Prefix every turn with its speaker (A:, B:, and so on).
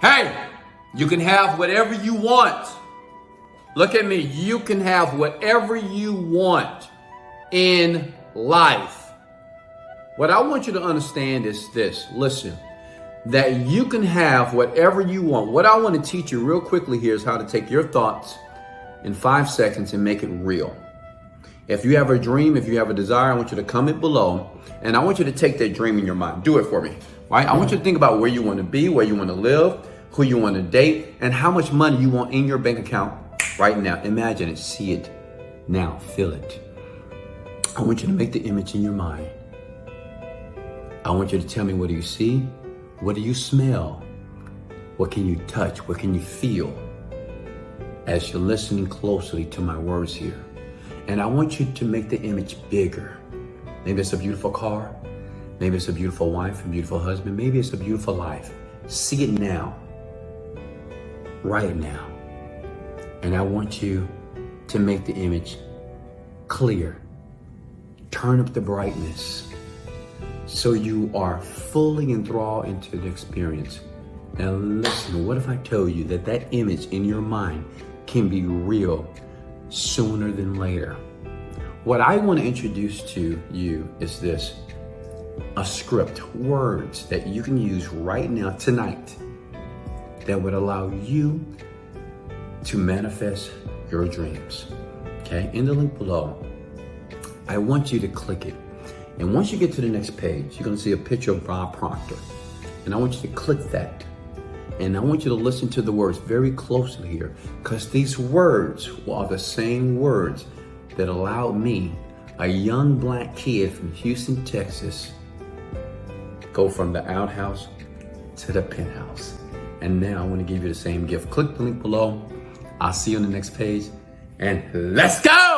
A: Hey, you can have whatever you want. Look at me. You can have whatever you want in life. What I want you to understand is this. Listen, that you can have whatever you want. What I want to teach you real quickly here is how to take your thoughts in 5 seconds and make it real. If you have a dream, if you have a desire, I want you to comment below, and I want you to take that dream in your mind. Do it for me, right? I want you to think about where you want to be, where you want to live, who you want to date, and how much money you want in your bank account right now. Imagine it, see it now, feel it. I want you to make the image in your mind. I want you to tell me, what do you see? What do you smell? What can you touch? What can you feel as you're listening closely to my words here? And I want you to make the image bigger. Maybe it's a beautiful car. Maybe it's a beautiful wife, a beautiful husband. Maybe it's a beautiful life. See it now. Right now. And I want you to make the image clear. Turn up the brightness so you are fully enthralled into the experience. Now listen, what if I told you that that image in your mind can be real sooner than later? What I want to introduce to you is this: a script, words that you can use right now, tonight, that would allow you to manifest your dreams. Okay, in the link below, I want you to click it. And once you get to the next page, you're gonna see a picture of Bob Proctor. And I want you to click that. And I want you to listen to the words very closely here, because these words are the same words that allowed me, a young black kid from Houston, Texas, go from the outhouse to the penthouse. And now I want to give you the same gift. Click the link below. I'll see you on the next page, and let's go!